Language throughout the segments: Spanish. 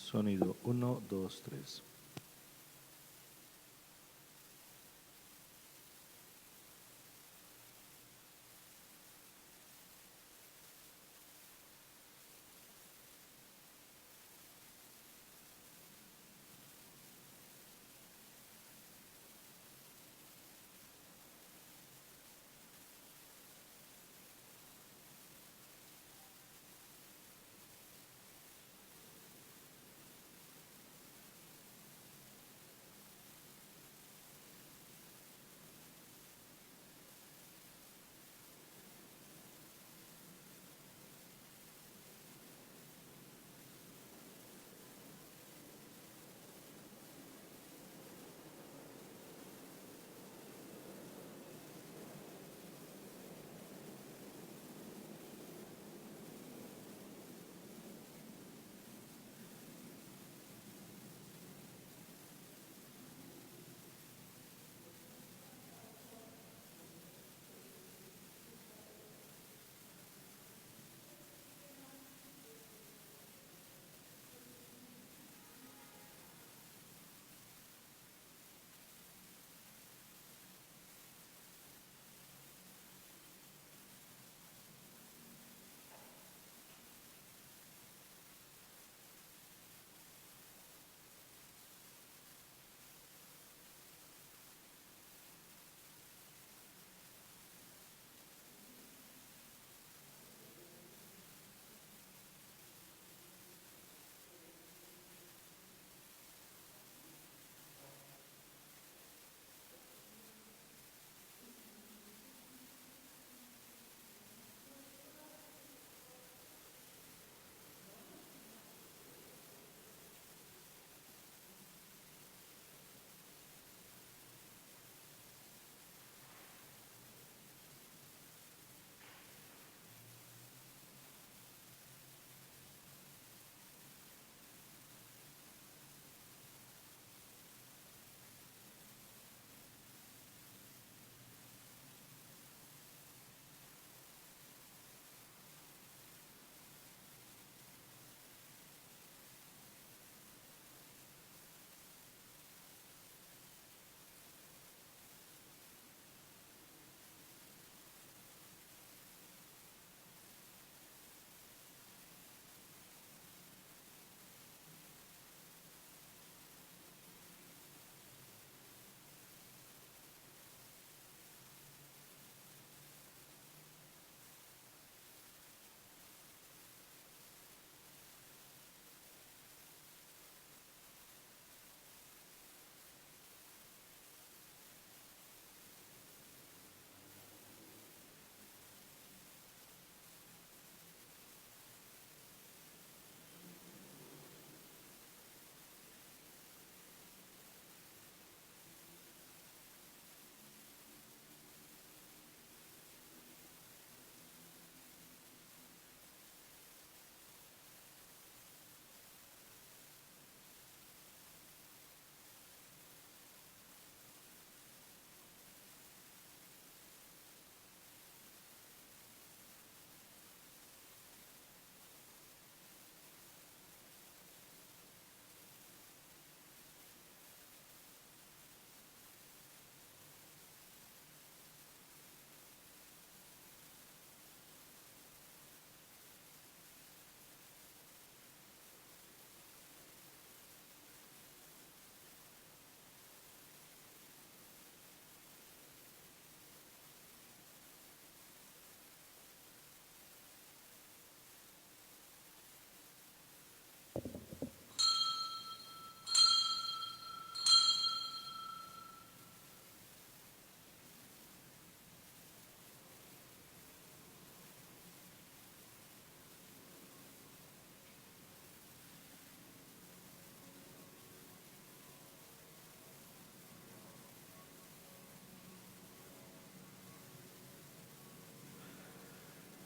Sonido 1, 2, 3.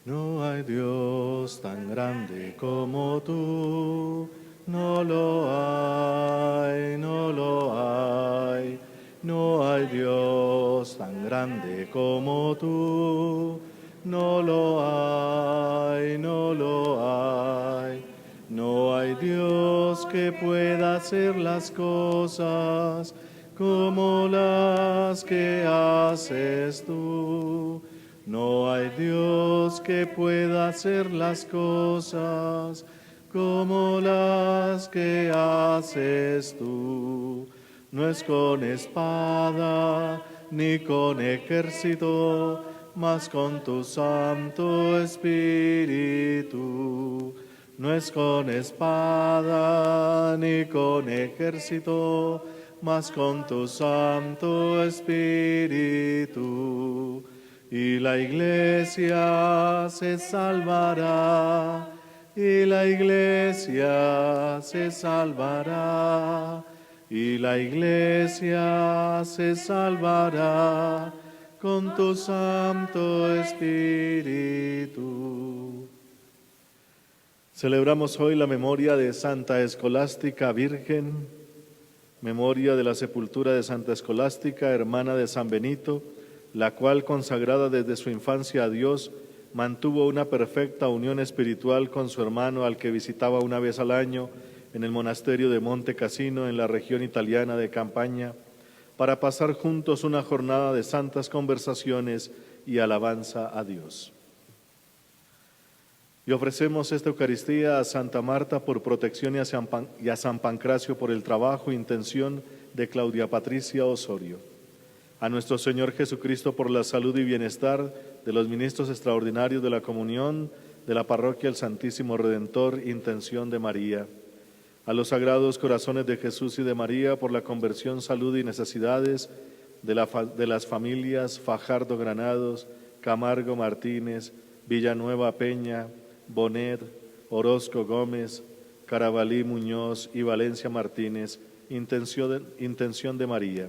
No hay Dios tan grande como tú, no lo hay, no lo hay. No hay Dios tan grande como tú, no lo hay, no lo hay. No hay Dios que pueda hacer las cosas como las que haces tú. No hay Dios que pueda hacer las cosas como las que haces tú. No es con espada ni con ejército, mas con tu Santo Espíritu. No es con espada ni con ejército, mas con tu Santo Espíritu. Y la iglesia se salvará, y la iglesia se salvará, y la iglesia se salvará con tu Santo Espíritu. Celebramos hoy la memoria de Santa Escolástica Virgen, memoria de la sepultura de Santa Escolástica, hermana de San Benito, la cual, consagrada desde su infancia a Dios, mantuvo una perfecta unión espiritual con su hermano al que visitaba una vez al año en el monasterio de Monte Cassino, en la región italiana de Campania, para pasar juntos una jornada de santas conversaciones y alabanza a Dios. Y ofrecemos esta Eucaristía a Santa Marta por protección y a San Pancracio por el trabajo e intención de Claudia Patricia Osorio. A nuestro Señor Jesucristo por la salud y bienestar de los ministros extraordinarios de la comunión de la parroquia El Santísimo Redentor, intención de María. A los sagrados corazones de Jesús y de María por la conversión, salud y necesidades de las familias Fajardo Granados, Camargo Martínez, Villanueva Peña, Bonet, Orozco Gómez, Carabalí Muñoz y Valencia Martínez, intención de María.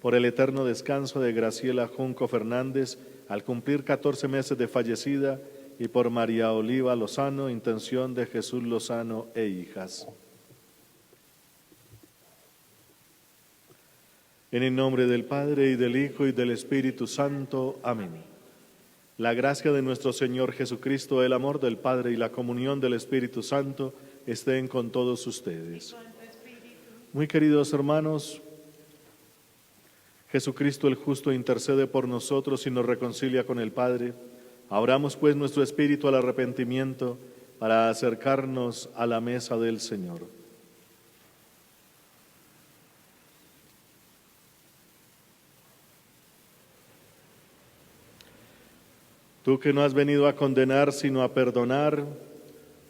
Por el eterno descanso de Graciela Junco Fernández, al cumplir 14 meses de fallecida, y por María Oliva Lozano, intención de Jesús Lozano e hijas. En el nombre del Padre, y del Hijo, y del Espíritu Santo. Amén. La gracia de nuestro Señor Jesucristo, el amor del Padre y la comunión del Espíritu Santo estén con todos ustedes. Muy queridos hermanos, Jesucristo el justo intercede por nosotros y nos reconcilia con el Padre. Abramos pues nuestro espíritu al arrepentimiento para acercarnos a la mesa del Señor. Tú que no has venido a condenar sino a perdonar,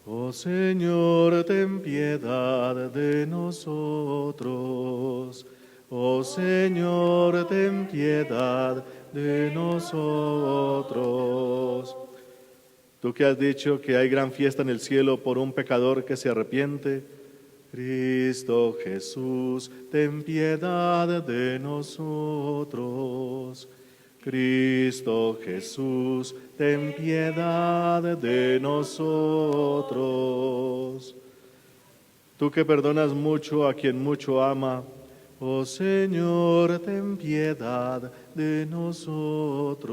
oh Señor, ten piedad de nosotros. Oh Señor, ten piedad de nosotros. Tú que has dicho que hay gran fiesta en el cielo por un pecador que se arrepiente, Cristo Jesús, ten piedad de nosotros. Cristo Jesús, ten piedad de nosotros. Tú que perdonas mucho a quien mucho ama, oh Señor, ten piedad de nosotros.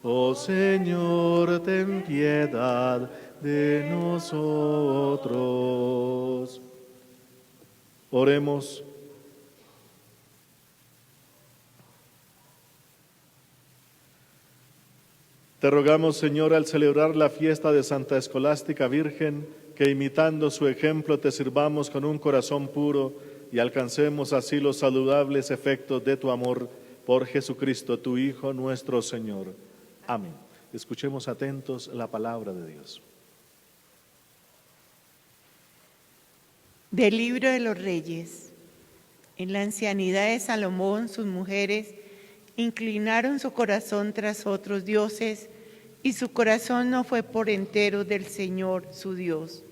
Oh Señor, ten piedad de nosotros. Oremos. Te rogamos, Señor, al celebrar la fiesta de Santa Escolástica Virgen, que imitando su ejemplo te sirvamos con un corazón puro y alcancemos así los saludables efectos de tu amor por Jesucristo, tu Hijo, nuestro Señor. Amén. Escuchemos atentos la palabra de Dios. Del libro de los Reyes. En la ancianidad de Salomón, sus mujeres inclinaron su corazón tras otros dioses, y su corazón no fue por entero del Señor, su Dios,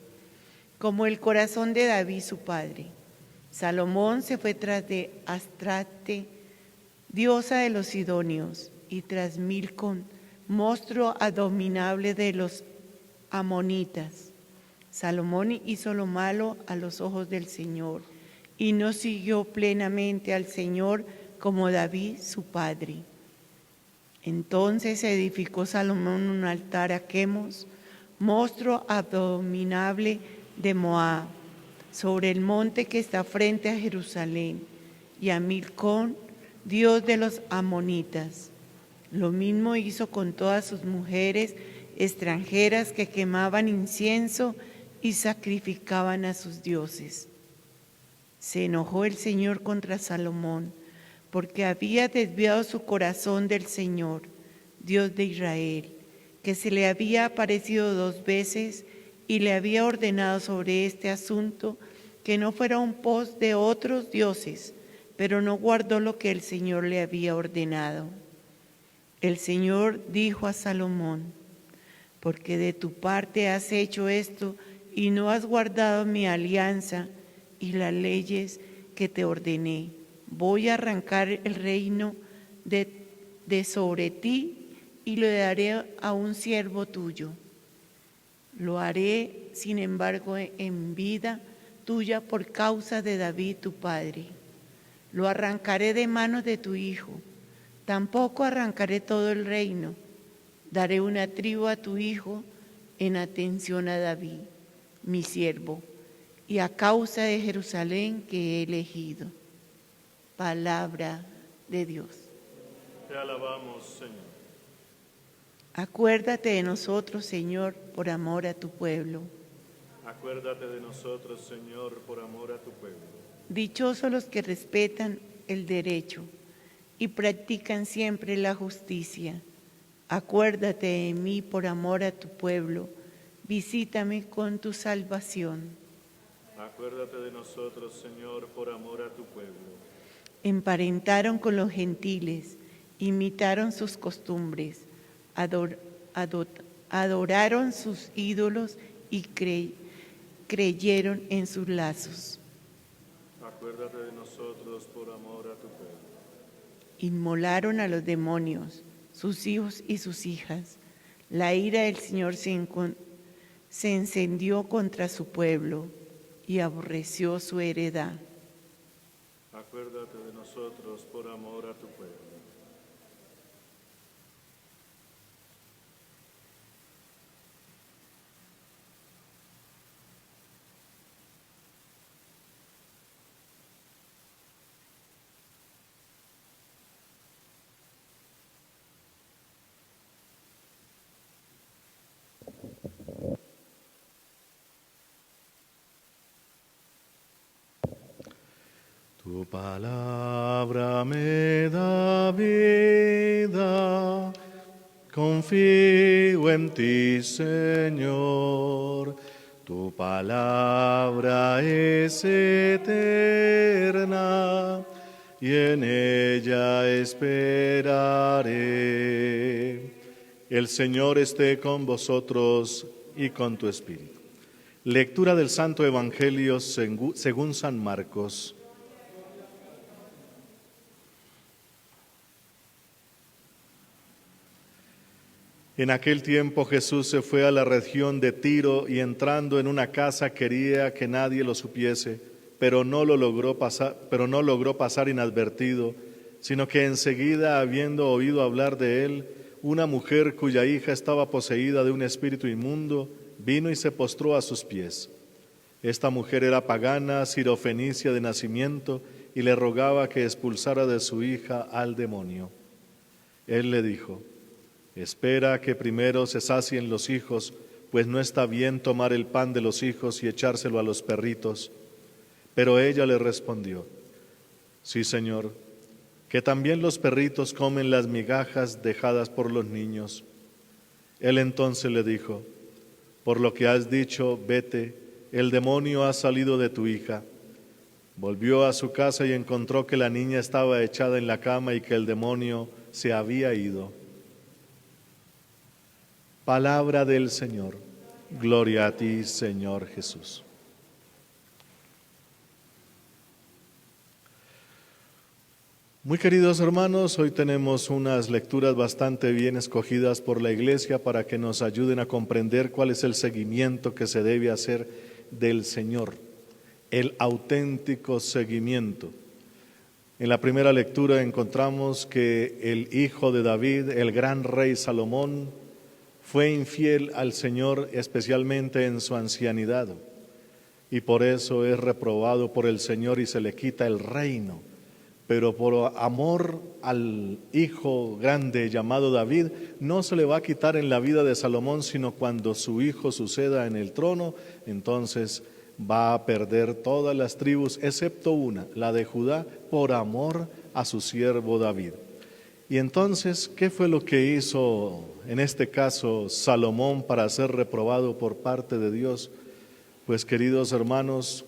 como el corazón de David, su padre. Salomón se fue tras de Astrate, diosa de los sidonios, y tras Milcom, monstruo abominable de los amonitas. Salomón hizo lo malo a los ojos del Señor, y no siguió plenamente al Señor como David, su padre. Entonces edificó Salomón un altar a Quemos, monstruo abominable de Moab, sobre el monte que está frente a Jerusalén, y a Milcón, dios de los amonitas. Lo mismo hizo con todas sus mujeres extranjeras que quemaban incienso y sacrificaban a sus dioses. Se enojó el Señor contra Salomón, porque había desviado su corazón del Señor, Dios de Israel, que se le había aparecido 2 veces y le había ordenado sobre este asunto que no fuera un pos de otros dioses, pero no guardó lo que el Señor le había ordenado. El Señor dijo a Salomón: porque de tu parte has hecho esto y no has guardado mi alianza y las leyes que te ordené, voy a arrancar el reino de sobre ti y lo daré a un siervo tuyo. Lo haré, sin embargo, en vida tuya por causa de David tu padre. Lo arrancaré de manos de tu hijo. Tampoco arrancaré todo el reino. Daré una tribu a tu hijo en atención a David, mi siervo, y a causa de Jerusalén que he elegido. Palabra de Dios. Te alabamos, Señor. Acuérdate de nosotros, Señor, por amor a tu pueblo. Acuérdate de nosotros, Señor, por amor a tu pueblo. Dichosos los que respetan el derecho y practican siempre la justicia. Acuérdate de mí por amor a tu pueblo. Visítame con tu salvación. Acuérdate de nosotros, Señor, por amor a tu pueblo. Emparentaron con los gentiles, imitaron sus costumbres, adoraron sus ídolos y creyeron en sus lazos. Acuérdate de nosotros por amor a tu pueblo. Inmolaron a los demonios, sus hijos y sus hijas. La ira del Señor se encendió contra su pueblo y aborreció su heredad. Acuérdate de nosotros por amor a tu pueblo. Tu palabra me da vida, confío en ti, Señor. Tu palabra es eterna y en ella esperaré. El Señor esté con vosotros y con tu espíritu. Lectura del Santo Evangelio según San Marcos. En aquel tiempo Jesús se fue a la región de Tiro y entrando en una casa quería que nadie lo supiese, pero no logró pasar inadvertido, sino que enseguida, habiendo oído hablar de él, una mujer cuya hija estaba poseída de un espíritu inmundo, vino y se postró a sus pies. Esta mujer era pagana, sirofenicia de nacimiento, y le rogaba que expulsara de su hija al demonio. Él le dijo: espera que primero se sacien los hijos, pues no está bien tomar el pan de los hijos y echárselo a los perritos. Pero ella le respondió: sí, Señor, que también los perritos comen las migajas dejadas por los niños. Él entonces le dijo: por lo que has dicho, vete, el demonio ha salido de tu hija. Volvió a su casa y encontró que la niña estaba echada en la cama y que el demonio se había ido. Palabra del Señor. Gloria a ti, Señor Jesús. Muy queridos hermanos, hoy tenemos unas lecturas bastante bien escogidas por la Iglesia para que nos ayuden a comprender cuál es el seguimiento que se debe hacer del Señor, el auténtico seguimiento. En la primera lectura encontramos que el hijo de David, el gran rey Salomón, fue infiel al Señor, especialmente en su ancianidad. y por eso es reprobado por el Señor y se le quita el reino. Pero por amor al hijo grande llamado David, no se le va a quitar en la vida de Salomón, sino cuando su hijo suceda en el trono, entonces va a perder todas las tribus, excepto una, la de Judá, por amor a su siervo David. Y entonces, ¿qué fue lo que hizo en este caso Salomón para ser reprobado por parte de Dios? Pues, queridos hermanos,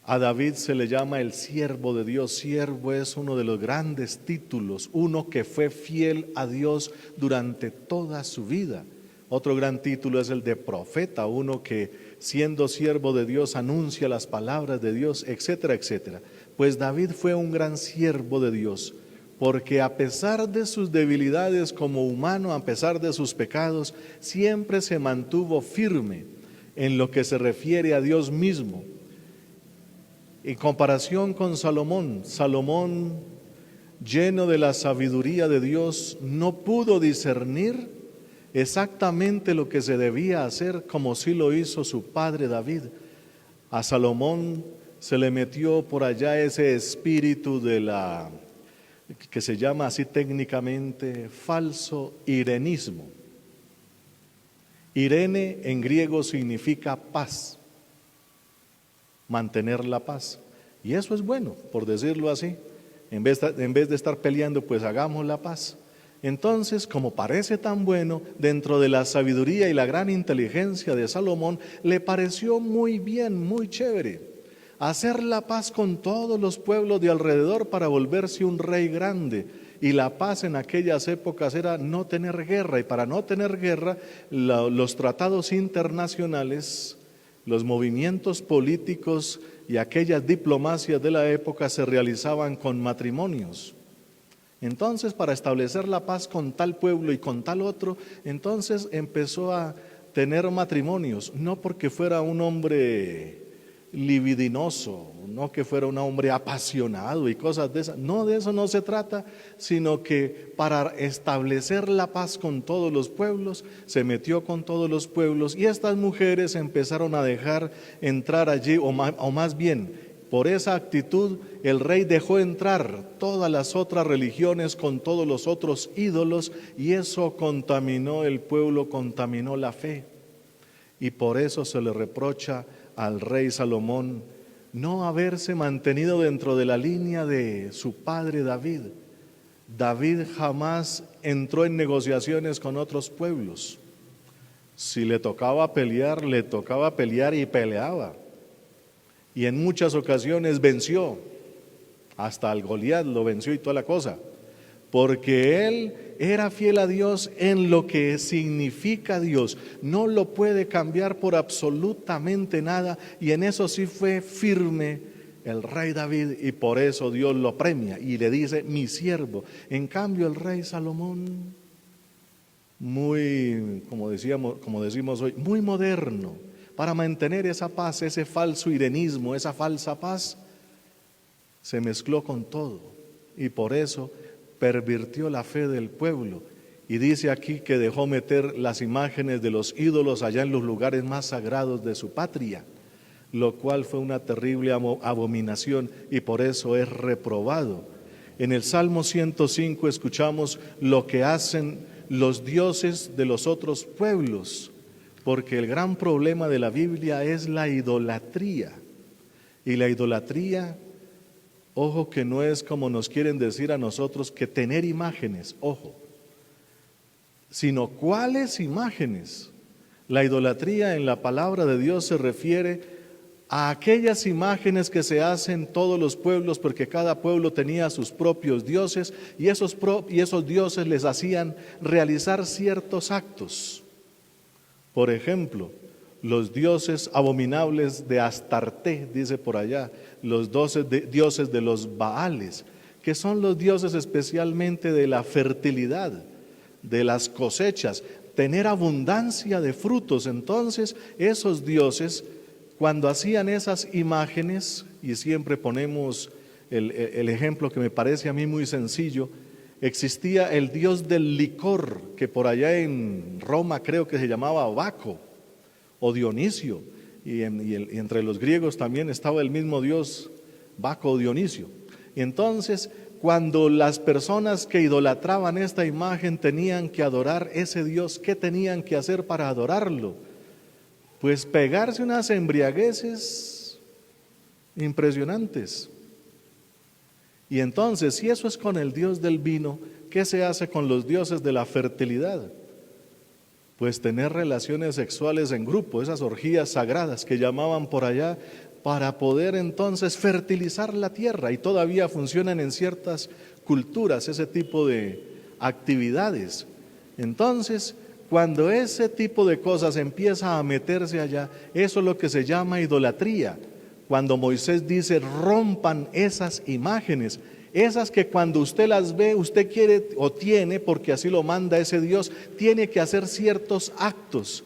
a David se le llama el siervo de Dios. Siervo es uno de los grandes títulos, uno que fue fiel a Dios durante toda su vida. Otro gran título es el de profeta, uno que siendo siervo de Dios anuncia las palabras de Dios, etcétera, etcétera. Pues David fue un gran siervo de Dios, porque a pesar de sus debilidades como humano, a pesar de sus pecados, siempre se mantuvo firme en lo que se refiere a Dios mismo. En comparación con Salomón, Salomón, lleno de la sabiduría de Dios, no pudo discernir exactamente lo que se debía hacer como sí lo hizo su padre David. A Salomón se le metió por allá ese espíritu que se llama así técnicamente falso irenismo. Irene en griego significa paz, mantener la paz. Y eso es bueno, por decirlo así. En vez de estar peleando, pues hagamos la paz. Entonces, como parece tan bueno, dentro de la sabiduría y la gran inteligencia de Salomón, le pareció muy bien, muy chévere, hacer la paz con todos los pueblos de alrededor para volverse un rey grande. Y la paz en aquellas épocas era no tener guerra, y para no tener guerra, los tratados internacionales, los movimientos políticos y aquellas diplomacias de la época se realizaban con matrimonios. Entonces, para establecer la paz con tal pueblo y con tal otro, entonces empezó a tener matrimonios, no porque fuera un hombre libidinoso, no que fuera un hombre apasionado y cosas de esas, no, de eso no se trata, sino que para establecer la paz con todos los pueblos, se metió con todos los pueblos y estas mujeres empezaron a dejar entrar allí, o más bien, por esa actitud, el rey dejó entrar todas las otras religiones con todos los otros ídolos y eso contaminó el pueblo, contaminó la fe. Y por eso se le reprocha al rey Salomón no haberse mantenido dentro de la línea de su padre David. David jamás entró en negociaciones con otros pueblos. Si le tocaba pelear y peleaba. Y en muchas ocasiones venció, hasta al Goliat lo venció y toda la cosa, porque él era fiel a Dios en lo que significa Dios, no lo puede cambiar por absolutamente nada, y en eso sí fue firme el rey David, y por eso Dios lo premia y le dice mi siervo. En cambio el rey Salomón, muy, como decimos hoy, muy moderno, para mantener esa paz, ese falso irenismo, esa falsa paz, se mezcló con todo y por eso pervirtió la fe del pueblo. Y dice aquí que dejó meter las imágenes de los ídolos allá en los lugares más sagrados de su patria, lo cual fue una terrible abominación y por eso es reprobado. En el Salmo 105 escuchamos lo que hacen los dioses de los otros pueblos, porque el gran problema de la Biblia es la idolatría. Y la idolatría, ojo, que no es como nos quieren decir a nosotros que tener imágenes, ojo, sino cuáles imágenes. La idolatría en la palabra de Dios se refiere a aquellas imágenes que se hacen todos los pueblos, porque cada pueblo tenía sus propios dioses y esos dioses les hacían realizar ciertos actos. Por ejemplo, los dioses abominables de Astarte, dice por allá, los dioses de los Baales, que son los dioses especialmente de la fertilidad, de las cosechas, tener abundancia de frutos. Entonces, esos dioses, cuando hacían esas imágenes, y siempre ponemos el ejemplo que me parece a mí muy sencillo, existía el dios del licor, que por allá en Roma creo que se llamaba Baco o Dionisio, y entre los griegos también estaba el mismo dios Baco o Dionisio. Y entonces, cuando las personas que idolatraban esta imagen tenían que adorar ese dios, ¿qué tenían que hacer para adorarlo? Pues pegarse unas embriagueces impresionantes. Y entonces, si eso es con el dios del vino, ¿qué se hace con los dioses de la fertilidad? Pues tener relaciones sexuales en grupo, esas orgías sagradas que llamaban por allá, para poder entonces fertilizar la tierra. Y todavía funcionan en ciertas culturas ese tipo de actividades. Entonces, cuando ese tipo de cosas empieza a meterse allá, eso es lo que se llama idolatría. Cuando Moisés dice, rompan esas imágenes, esas que cuando usted las ve, usted quiere o tiene, porque así lo manda ese Dios, tiene que hacer ciertos actos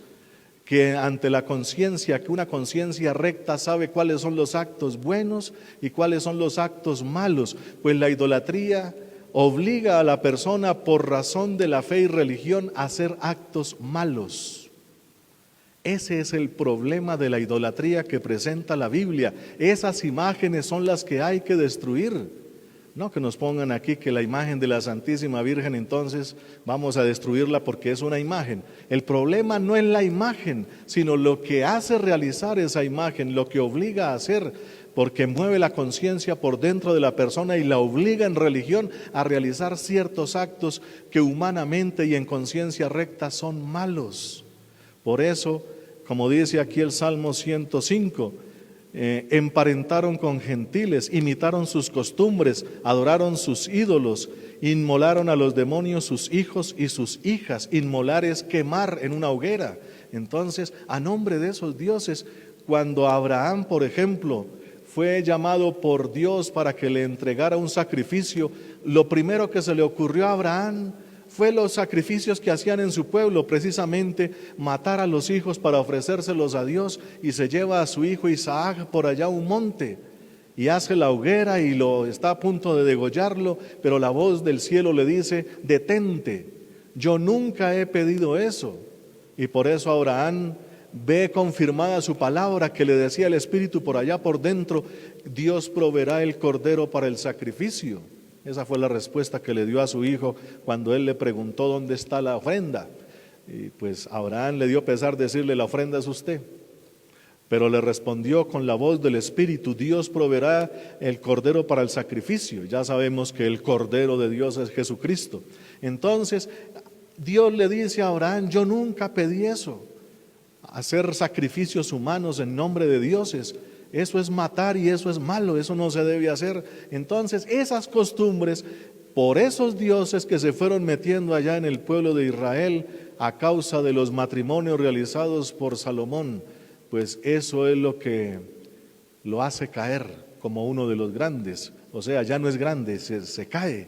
que ante la conciencia, que una conciencia recta sabe cuáles son los actos buenos y cuáles son los actos malos. Pues la idolatría obliga a la persona por razón de la fe y religión a hacer actos malos. Ese es el problema de la idolatría que presenta la Biblia. Esas imágenes son las que hay que destruir. No que nos pongan aquí que la imagen de la Santísima Virgen, entonces vamos a destruirla porque es una imagen. El problema no es la imagen, sino lo que hace realizar esa imagen, lo que obliga a hacer, porque mueve la conciencia por dentro de la persona y la obliga en religión a realizar ciertos actos que humanamente y en conciencia recta son malos. Por eso, como dice aquí el Salmo 105, emparentaron con gentiles, imitaron sus costumbres, adoraron sus ídolos, inmolaron a los demonios sus hijos y sus hijas. Inmolar es quemar en una hoguera. Entonces, a nombre de esos dioses, cuando Abraham, por ejemplo, fue llamado por Dios para que le entregara un sacrificio, lo primero que se le ocurrió a Abraham fue los sacrificios que hacían en su pueblo, precisamente matar a los hijos para ofrecérselos a Dios, y se lleva a su hijo Isaac por allá a un monte y hace la hoguera y está a punto de degollarlo, pero la voz del cielo le dice, detente, yo nunca he pedido eso. Y por eso Abraham ve confirmada su palabra que le decía el Espíritu por allá por dentro, Dios proveerá el cordero para el sacrificio. Esa fue la respuesta que le dio a su hijo cuando él le preguntó dónde está la ofrenda. Y pues Abraham le dio pesar decirle, la ofrenda es usted. Pero le respondió con la voz del Espíritu, Dios proveerá el cordero para el sacrificio. Ya sabemos que el cordero de Dios es Jesucristo. Entonces, Dios le dice a Abraham, yo nunca pedí eso, hacer sacrificios humanos en nombre de dioses. Eso es matar y eso es malo, eso no se debe hacer. Entonces, esas costumbres, por esos dioses que se fueron metiendo allá en el pueblo de Israel a causa de los matrimonios realizados por Salomón, pues eso es lo que lo hace caer como uno de los grandes. O sea, ya no es grande, se cae.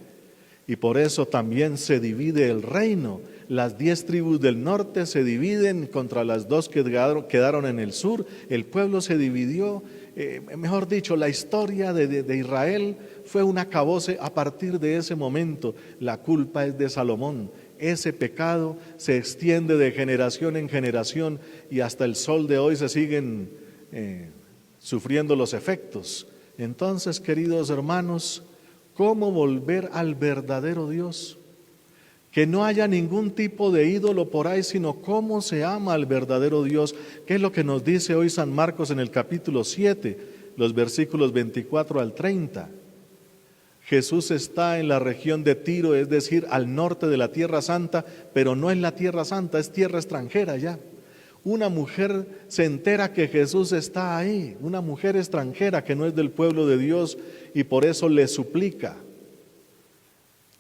Y por eso también se divide el reino. Las 10 tribus del norte se dividen contra las 2 que quedaron en el sur. El pueblo se dividió. Mejor dicho, la historia de Israel fue un acabose a partir de ese momento. La culpa es de Salomón. Ese pecado se extiende de generación en generación y hasta el sol de hoy se siguen sufriendo los efectos. Entonces, queridos hermanos, ¿cómo volver al verdadero Dios? Que no haya ningún tipo de ídolo por ahí, sino cómo se ama al verdadero Dios. ¿Qué es lo que nos dice hoy San Marcos en el capítulo 7, los versículos 24 al 30? Jesús está en la región de Tiro, es decir, al norte de la Tierra Santa, pero no es la Tierra Santa, es tierra extranjera ya. Una mujer se entera que Jesús está ahí, una mujer extranjera que no es del pueblo de Dios, y por eso le suplica,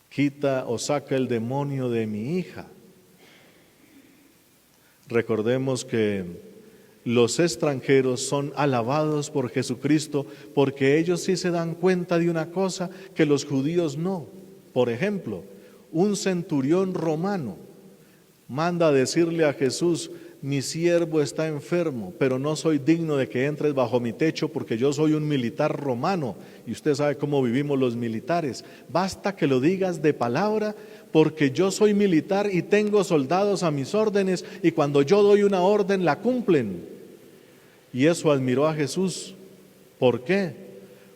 quita o saca el demonio de mi hija. Recordemos que los extranjeros son alabados por Jesucristo porque ellos sí se dan cuenta de una cosa que los judíos no. Por ejemplo, un centurión romano manda a decirle a Jesús, mi siervo está enfermo, pero no soy digno de que entres bajo mi techo porque yo soy un militar romano y usted sabe cómo vivimos los militares. Basta que lo digas de palabra porque yo soy militar y tengo soldados a mis órdenes y cuando yo doy una orden la cumplen. Y eso admiró a Jesús. ¿Por qué?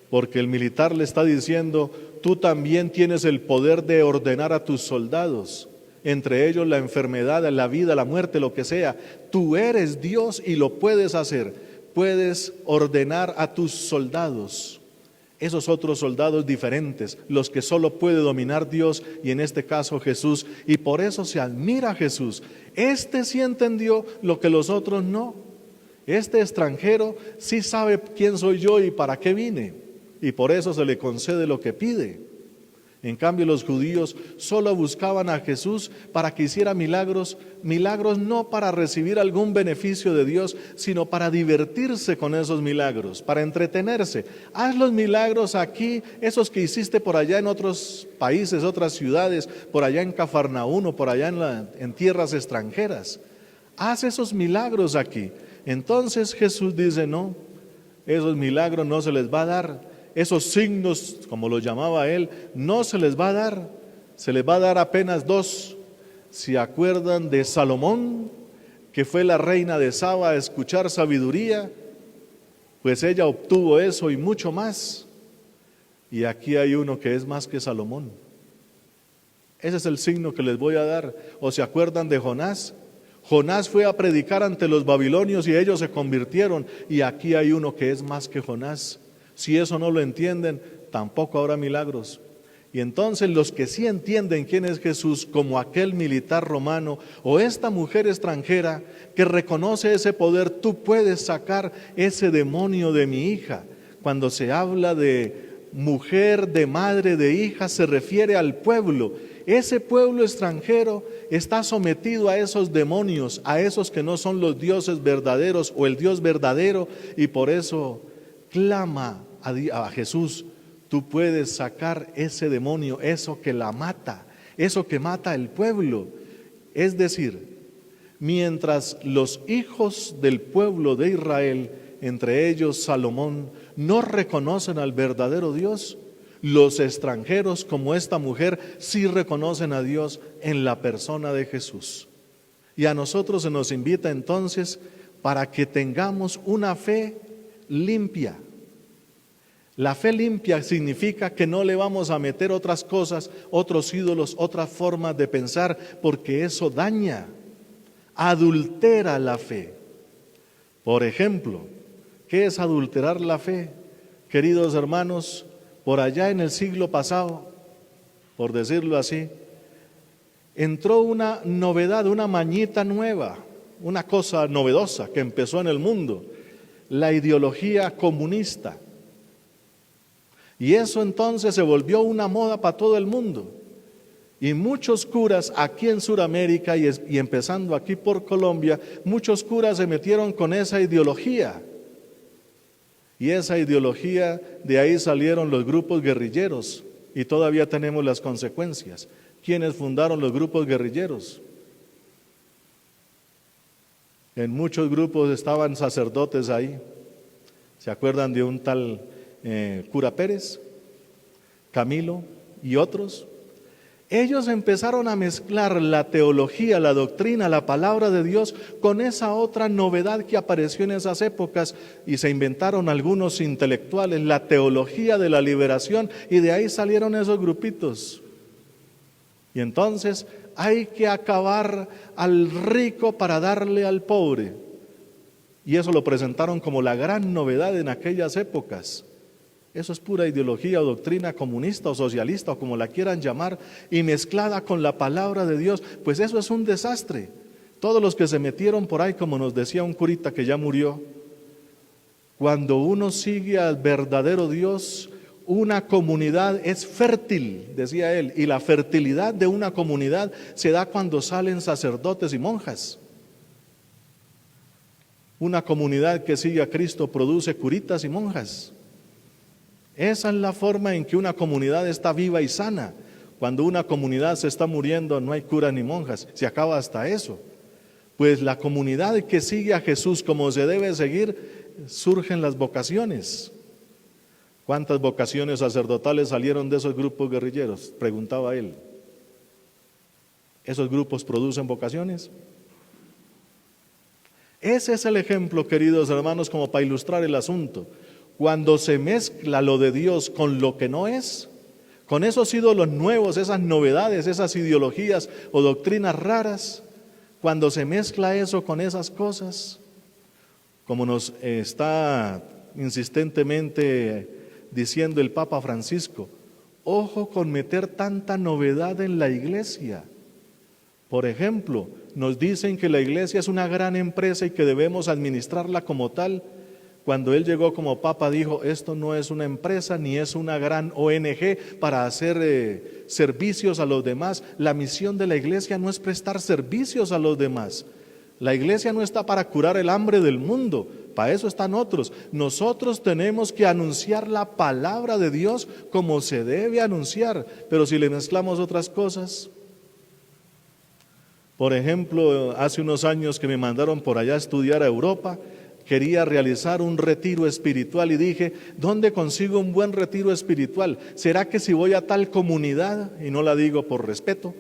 Porque el militar le está diciendo, tú también tienes el poder de ordenar a tus soldados, entre ellos la enfermedad, la vida, la muerte, lo que sea. Tú eres Dios y lo puedes hacer. Puedes ordenar a tus soldados, esos otros soldados diferentes, los que solo puede dominar Dios, y en este caso Jesús, y por eso se admira a Jesús. Este sí entendió lo que los otros no. Este extranjero sí sabe quién soy yo y para qué vine, y por eso se le concede lo que pide. En cambio, los judíos solo buscaban a Jesús para que hiciera milagros, milagros no para recibir algún beneficio de Dios, sino para divertirse con esos milagros, para entretenerse. Haz los milagros aquí, esos que hiciste por allá en otros países, otras ciudades, por allá en Cafarnaúm o por allá en tierras extranjeras. Haz esos milagros aquí. Entonces Jesús dice, no, esos milagros no se les va a dar. Esos signos, como los llamaba él, no se les va a dar. Se les va a dar apenas dos. ¿Se acuerdan de Salomón, que fue la reina de Saba a escuchar sabiduría? Pues ella obtuvo eso y mucho más. Y aquí hay uno que es más que Salomón. Ese es el signo que les voy a dar. ¿O se acuerdan de Jonás? Jonás fue a predicar ante los babilonios y ellos se convirtieron. Y aquí hay uno que es más que Jonás. Si eso no lo entienden, tampoco habrá milagros. Y entonces los que sí entienden quién es Jesús, como aquel militar romano o esta mujer extranjera que reconoce ese poder, tú puedes sacar ese demonio de mi hija. Cuando se habla de mujer, de madre, de hija, se refiere al pueblo. Ese pueblo extranjero está sometido a esos demonios, a esos que no son los dioses verdaderos o el Dios verdadero, y por eso clama a Jesús. Tú puedes sacar ese demonio, eso que la mata, eso que mata al pueblo. Es decir, mientras los hijos del pueblo de Israel, entre ellos Salomón, no reconocen al verdadero Dios, los extranjeros como esta mujer sí reconocen a Dios en la persona de Jesús. Y a nosotros se nos invita entonces para que tengamos una fe limpia. La fe limpia significa que no le vamos a meter otras cosas, otros ídolos, otras formas de pensar, porque eso daña, adultera la fe. Por ejemplo, ¿qué es adulterar la fe? Queridos hermanos, por allá en el siglo pasado, por decirlo así, entró una novedad, una mañita nueva, una cosa novedosa que empezó en el mundo, la ideología comunista. Y eso entonces se volvió una moda para todo el mundo. Y muchos curas aquí en Sudamérica y empezando aquí por Colombia, muchos curas se metieron con esa ideología. Y esa ideología, de ahí salieron los grupos guerrilleros. Y todavía tenemos las consecuencias. ¿Quiénes fundaron los grupos guerrilleros? En muchos grupos estaban sacerdotes ahí. ¿Se acuerdan de un tal cura Pérez, Camilo y otros? Ellos empezaron a mezclar la teología, la doctrina, la palabra de Dios con esa otra novedad que apareció en esas épocas, y se inventaron algunos intelectuales la teología de la liberación, y de ahí salieron esos grupitos. Y entonces hay que acabar al rico para darle al pobre, y eso lo presentaron como la gran novedad en aquellas épocas. Eso es pura ideología o doctrina comunista o socialista o como la quieran llamar, y mezclada con la palabra de Dios. Pues eso es un desastre. Todos los que se metieron por ahí, como nos decía un curita que ya murió, cuando uno sigue al verdadero Dios, una comunidad es fértil, decía él, y la fertilidad de una comunidad se da cuando salen sacerdotes y monjas. Una comunidad que sigue a Cristo produce curitas y monjas. Esa es la forma en que una comunidad está viva y sana. Cuando una comunidad se está muriendo, no hay curas ni monjas, se acaba hasta eso. Pues la comunidad que sigue a Jesús como se debe seguir, surgen las vocaciones. ¿Cuántas vocaciones sacerdotales salieron de esos grupos guerrilleros?, preguntaba él. ¿Esos grupos producen vocaciones? Ese es el ejemplo, queridos hermanos, como para ilustrar el asunto. Cuando se mezcla lo de Dios con lo que no es, con esos ídolos nuevos, esas novedades, esas ideologías o doctrinas raras, cuando se mezcla eso con esas cosas, como nos está insistentemente diciendo el Papa Francisco, ojo con meter tanta novedad en la iglesia. Por ejemplo, nos dicen que la iglesia es una gran empresa y que debemos administrarla como tal. Cuando él llegó como Papa dijo, esto no es una empresa ni es una gran ONG para hacer servicios a los demás. La misión de la iglesia no es prestar servicios a los demás. La iglesia no está para curar el hambre del mundo, para eso están otros. Nosotros tenemos que anunciar la palabra de Dios como se debe anunciar, pero si le mezclamos otras cosas. Por ejemplo, hace unos años que me mandaron por allá a estudiar a Europa, quería realizar un retiro espiritual y dije, ¿dónde consigo un buen retiro espiritual? ¿Será que si voy a tal comunidad? Y no la digo por respeto.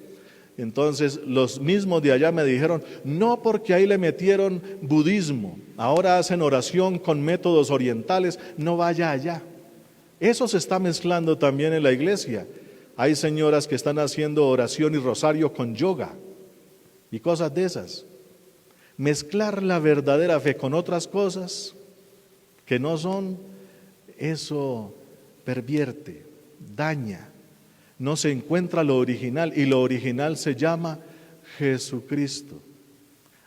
Entonces los mismos de allá me dijeron, no, porque ahí le metieron budismo, ahora hacen oración con métodos orientales, no vaya allá. Eso se está mezclando también en la iglesia. Hay señoras que están haciendo oración y rosario con yoga y cosas de esas. Mezclar la verdadera fe con otras cosas que no son, eso pervierte, daña. No se encuentra lo original y lo original se llama Jesucristo.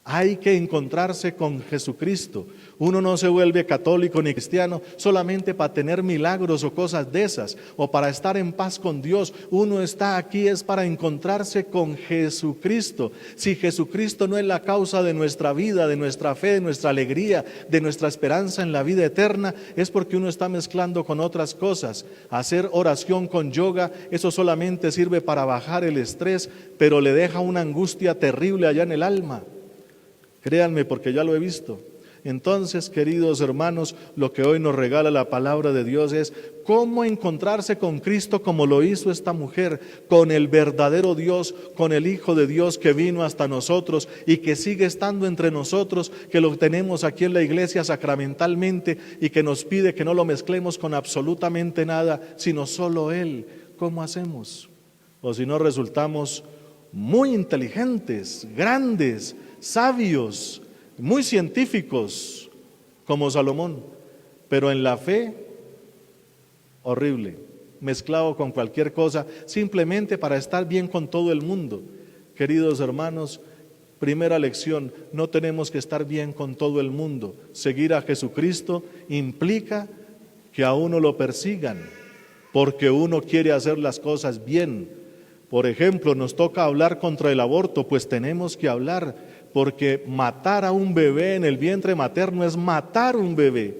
Hay que encontrarse con Jesucristo. Uno no se vuelve católico ni cristiano solamente para tener milagros o cosas de esas, o para estar en paz con Dios. Uno está aquí es para encontrarse con Jesucristo. Si Jesucristo no es la causa de nuestra vida, de nuestra fe, de nuestra alegría, de nuestra esperanza en la vida eterna, es porque uno está mezclando con otras cosas. Hacer oración con yoga, eso solamente sirve para bajar el estrés, pero le deja una angustia terrible allá en el alma. Créanme, porque ya lo he visto. Entonces, queridos hermanos, lo que hoy nos regala la palabra de Dios es cómo encontrarse con Cristo como lo hizo esta mujer, con el verdadero Dios, con el Hijo de Dios que vino hasta nosotros y que sigue estando entre nosotros, que lo tenemos aquí en la iglesia sacramentalmente y que nos pide que no lo mezclemos con absolutamente nada, sino solo Él. ¿Cómo hacemos? O si no, resultamos muy inteligentes, grandes, sabios, muy científicos como Salomón, pero en la fe, horrible, mezclado con cualquier cosa, simplemente para estar bien con todo el mundo. Queridos hermanos, primera lección, no tenemos que estar bien con todo el mundo. Seguir a Jesucristo implica que a uno lo persigan, porque uno quiere hacer las cosas bien. Por ejemplo, nos toca hablar contra el aborto, pues tenemos que hablar, porque matar a un bebé en el vientre materno es matar un bebé.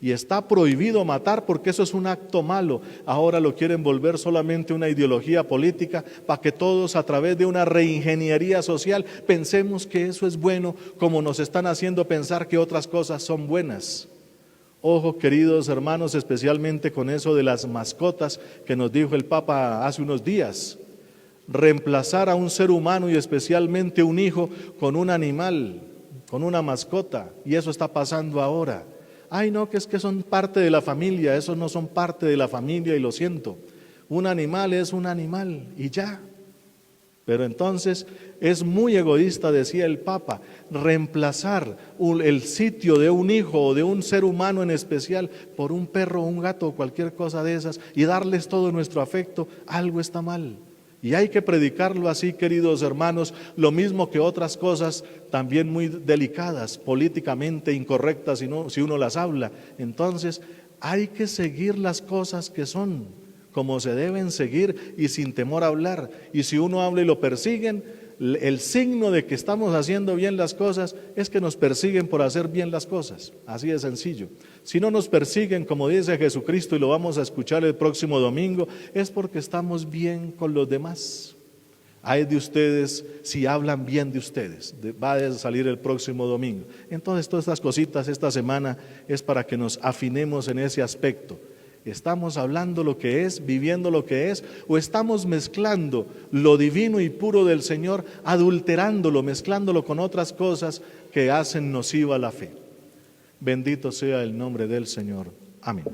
Y está prohibido matar porque eso es un acto malo. Ahora lo quieren volver solamente una ideología política para que todos a través de una reingeniería social pensemos que eso es bueno, como nos están haciendo pensar que otras cosas son buenas. Ojo, queridos hermanos, especialmente con eso de las mascotas que nos dijo el Papa hace unos días. Reemplazar a un ser humano y especialmente un hijo con un animal, con una mascota, y eso está pasando ahora. Ay, no, que es que son parte de la familia. Esos no son parte de la familia y lo siento. Un animal es un animal y ya. Pero entonces es muy egoísta, decía el Papa, reemplazar el sitio de un hijo o de un ser humano en especial por un perro, un gato o cualquier cosa de esas y darles todo nuestro afecto. Algo está mal. Y hay que predicarlo así, queridos hermanos, lo mismo que otras cosas también muy delicadas, políticamente incorrectas si uno las habla. Entonces hay que seguir las cosas que son, como se deben seguir y sin temor a hablar. Y si uno habla y lo persiguen, el signo de que estamos haciendo bien las cosas es que nos persiguen por hacer bien las cosas, así de sencillo. Si no nos persiguen, como dice Jesucristo, y lo vamos a escuchar el próximo domingo, es porque estamos bien con los demás. Hay de ustedes si hablan bien de ustedes, va a salir el próximo domingo. Entonces todas estas cositas esta semana es para que nos afinemos en ese aspecto. ¿Estamos hablando lo que es, viviendo lo que es, o estamos mezclando lo divino y puro del Señor, adulterándolo, mezclándolo con otras cosas que hacen nociva la fe. Bendito sea el nombre del Señor. Amén.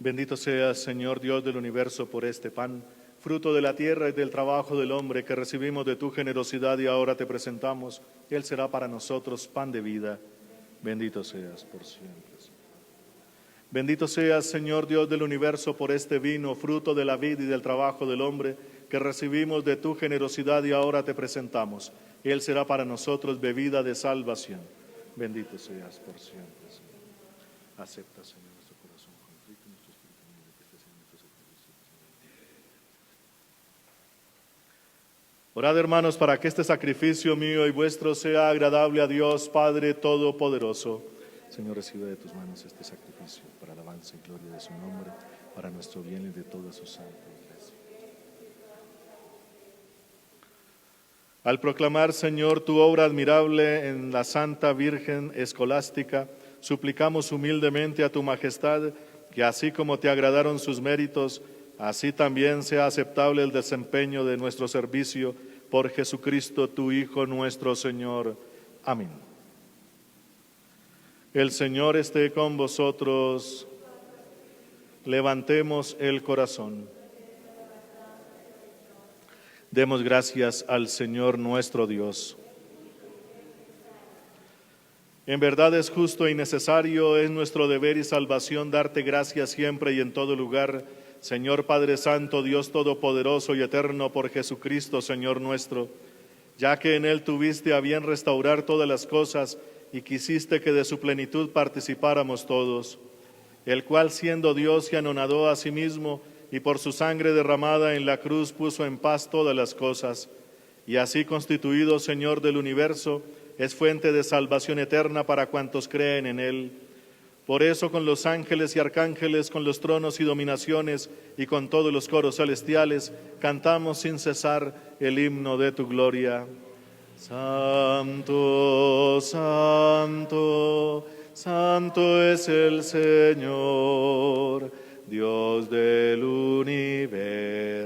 Bendito seas, Señor Dios del universo, por este pan, fruto de la tierra y del trabajo del hombre que recibimos de tu generosidad y ahora te presentamos. Él será para nosotros pan de vida. Bendito seas por siempre. Bendito seas, Señor Dios del universo, por este vino, fruto de la vid y del trabajo del hombre que recibimos de tu generosidad y ahora te presentamos. Él será para nosotros bebida de salvación. Bendito seas por siempre, Señor. Acepta, Señor. Orad, hermanos, para que este sacrificio mío y vuestro sea agradable a Dios Padre Todopoderoso. Señor, recibe de tus manos este sacrificio para alabanza y gloria de su nombre, para nuestro bien y de toda su santa iglesia. Al proclamar, Señor, tu obra admirable en la Santa Virgen Escolástica, suplicamos humildemente a tu majestad que así como te agradaron sus méritos, así también sea aceptable el desempeño de nuestro servicio por Jesucristo, tu Hijo nuestro Señor. Amén. El Señor esté con vosotros. Levantemos el corazón. Demos gracias al Señor nuestro Dios. En verdad es justo y necesario, es nuestro deber y salvación darte gracias siempre y en todo lugar, Señor Padre Santo, Dios Todopoderoso y Eterno, por Jesucristo, Señor nuestro, ya que en Él tuviste a bien restaurar todas las cosas y quisiste que de su plenitud participáramos todos, el cual siendo Dios se anonadó a sí mismo y por su sangre derramada en la cruz puso en paz todas las cosas, y así constituido Señor del universo, es fuente de salvación eterna para cuantos creen en Él. Por eso con los ángeles y arcángeles, con los tronos y dominaciones y con todos los coros celestiales, cantamos sin cesar el himno de tu gloria. Santo, santo, santo es el Señor, Dios del universo.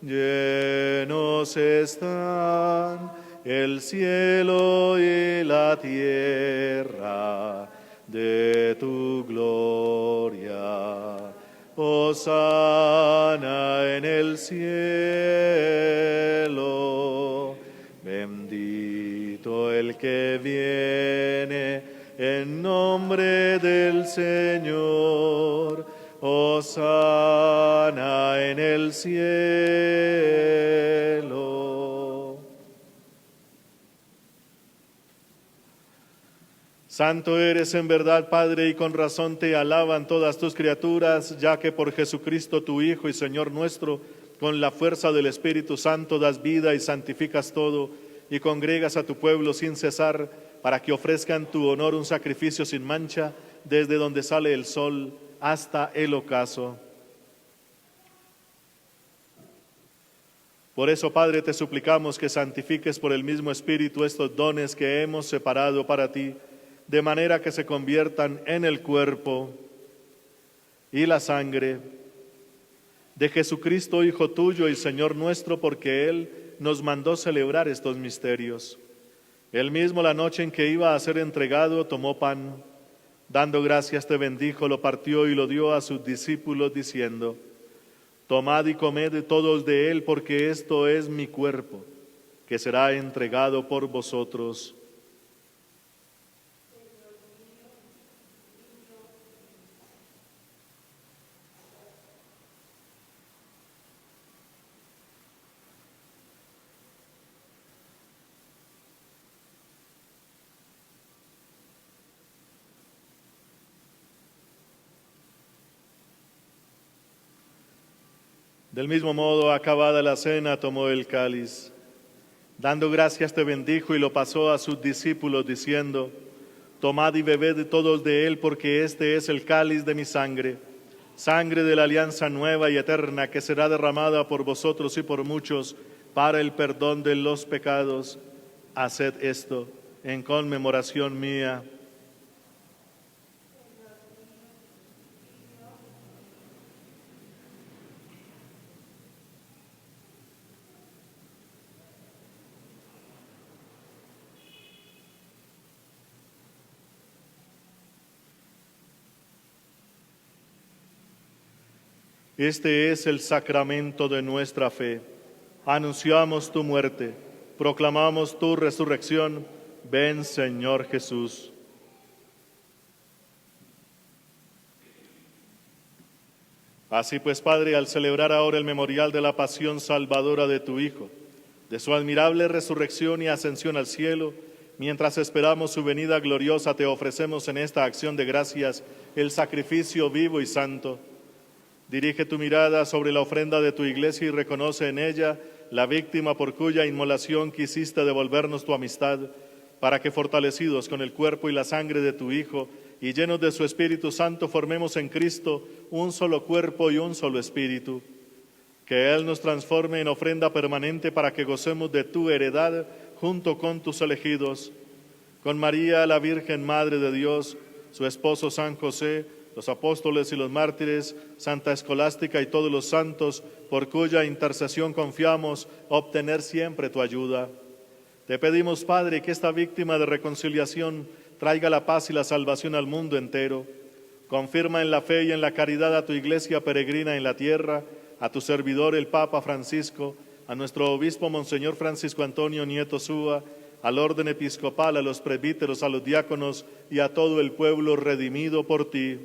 Llenos están el cielo y la tierra de tu gloria. Hosana en el cielo. Bendito el que viene en nombre del Señor. Hosana en el cielo. Santo eres en verdad, Padre, y con razón te alaban todas tus criaturas, ya que por Jesucristo tu Hijo y Señor nuestro, con la fuerza del Espíritu Santo das vida y santificas todo, y congregas a tu pueblo sin cesar, para que ofrezcan tu honor un sacrificio sin mancha, desde donde sale el sol hasta el ocaso. Por eso, Padre, te suplicamos que santifiques por el mismo Espíritu estos dones que hemos separado para ti, de manera que se conviertan en el cuerpo y la sangre de Jesucristo, Hijo tuyo y Señor nuestro, porque Él nos mandó celebrar estos misterios. Él mismo, la noche en que iba a ser entregado, tomó pan, dando gracias te bendijo, lo partió y lo dio a sus discípulos, diciendo: tomad y comed todos de él, porque esto es mi cuerpo, que será entregado por vosotros. Del mismo modo, acabada la cena, tomó el cáliz. Dando gracias, te bendijo y lo pasó a sus discípulos, diciendo: Tomad y bebed todos de él, porque este es el cáliz de mi sangre, sangre de la alianza nueva y eterna, que será derramada por vosotros y por muchos para el perdón de los pecados. Haced esto en conmemoración mía. Este es el sacramento de nuestra fe. Anunciamos tu muerte, proclamamos tu resurrección. Ven, Señor Jesús. Así pues, Padre, al celebrar ahora el memorial de la pasión salvadora de tu Hijo, de su admirable resurrección y ascensión al cielo, mientras esperamos su venida gloriosa, te ofrecemos en esta acción de gracias el sacrificio vivo y santo. Dirige tu mirada sobre la ofrenda de tu iglesia y reconoce en ella la víctima por cuya inmolación quisiste devolvernos tu amistad, para que, fortalecidos con el cuerpo y la sangre de tu Hijo y llenos de su Espíritu Santo, formemos en Cristo un solo cuerpo y un solo espíritu. Que Él nos transforme en ofrenda permanente para que gocemos de tu heredad junto con tus elegidos. Con María, la Virgen Madre de Dios, su esposo San José, los apóstoles y los mártires, Santa Escolástica y todos los santos, por cuya intercesión confiamos obtener siempre tu ayuda. Te pedimos, Padre, que esta víctima de reconciliación traiga la paz y la salvación al mundo entero. Confirma en la fe y en la caridad a tu iglesia peregrina en la tierra, a tu servidor el Papa Francisco, a nuestro obispo Monseñor Francisco Antonio Nieto Súa, al orden episcopal, a los presbíteros, a los diáconos y a todo el pueblo redimido por ti.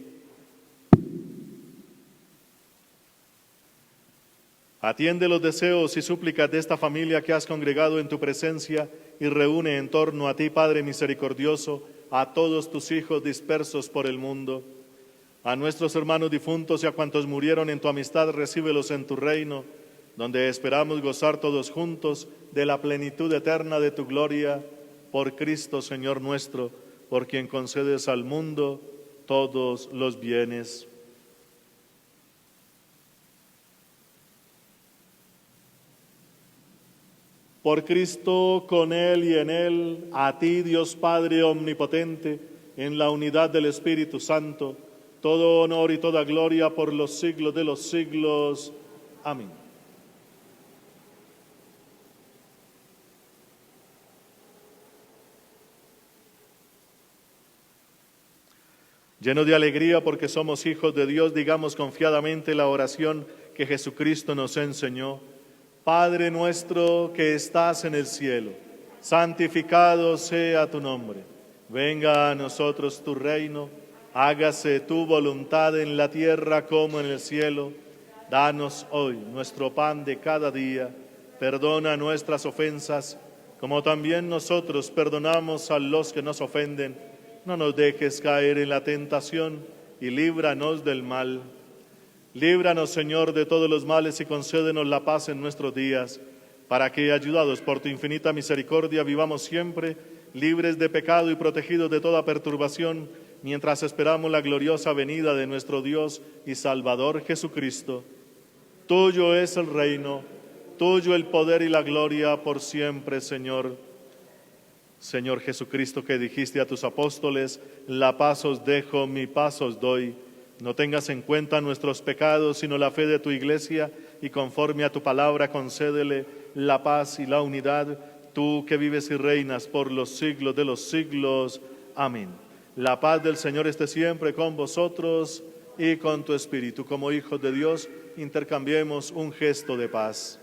Atiende los deseos y súplicas de esta familia que has congregado en tu presencia y reúne en torno a ti, Padre misericordioso, a todos tus hijos dispersos por el mundo. A nuestros hermanos difuntos y a cuantos murieron en tu amistad, recíbelos en tu reino, donde esperamos gozar todos juntos de la plenitud eterna de tu gloria, por Cristo Señor nuestro, por quien concedes al mundo todos los bienes. Por Cristo, con Él y en Él, a ti, Dios Padre omnipotente, en la unidad del Espíritu Santo, todo honor y toda gloria por los siglos de los siglos. Amén. Llenos de alegría porque somos hijos de Dios, digamos confiadamente la oración que Jesucristo nos enseñó. Padre nuestro que estás en el cielo, santificado sea tu nombre. Venga a nosotros tu reino, hágase tu voluntad en la tierra como en el cielo. Danos hoy nuestro pan de cada día, perdona nuestras ofensas, como también nosotros perdonamos a los que nos ofenden. No nos dejes caer en la tentación y líbranos del mal. Líbranos, Señor, de todos los males y concédenos la paz en nuestros días, para que, ayudados por tu infinita misericordia, vivamos siempre libres de pecado y protegidos de toda perturbación, mientras esperamos la gloriosa venida de nuestro Dios y Salvador Jesucristo. Tuyo es el reino, tuyo el poder y la gloria por siempre, Señor. Señor Jesucristo, que dijiste a tus apóstoles: la paz os dejo, mi paz os doy. No tengas en cuenta nuestros pecados, sino la fe de tu iglesia, y conforme a tu palabra concédele la paz y la unidad, tú que vives y reinas por los siglos de los siglos. Amén. La paz del Señor esté siempre con vosotros y con tu espíritu. Como hijos de Dios, intercambiemos un gesto de paz.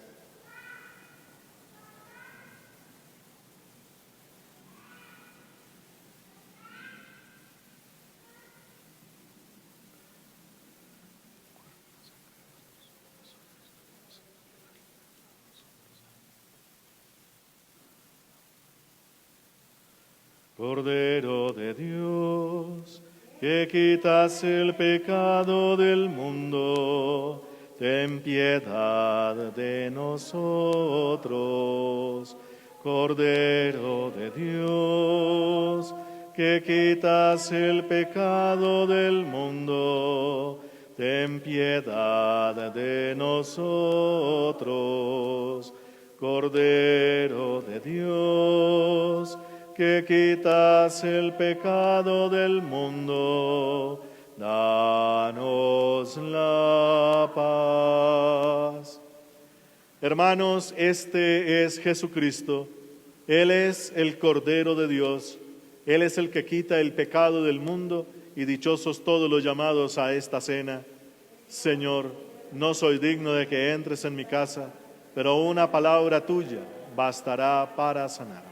Cordero de Dios, que quitas el pecado del mundo, ten piedad de nosotros. Cordero de Dios, que quitas el pecado del mundo, ten piedad de nosotros. Cordero de Dios, que quitas el pecado del mundo, danos la paz. Hermanos, este es Jesucristo. Él es el Cordero de Dios. Él es el que quita el pecado del mundo, y dichosos todos los llamados a esta cena. Señor, no soy digno de que entres en mi casa, pero una palabra tuya bastará para sanarme.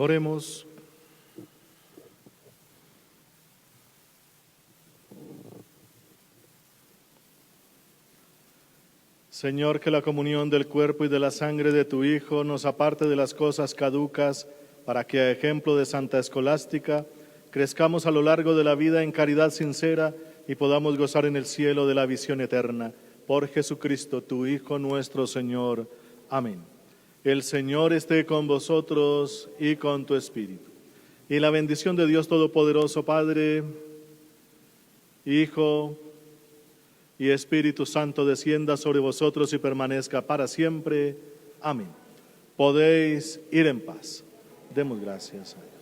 Oremos. Señor, que la comunión del cuerpo y de la sangre de tu Hijo nos aparte de las cosas caducas, para que a ejemplo de Santa Escolástica crezcamos a lo largo de la vida en caridad sincera y podamos gozar en el cielo de la visión eterna. Por Jesucristo, tu Hijo nuestro Señor. Amén. El Señor esté con vosotros y con tu espíritu. Y la bendición de Dios Todopoderoso, Padre, Hijo y Espíritu Santo descienda sobre vosotros y permanezca para siempre. Amén. Podéis ir en paz. Demos gracias a Dios.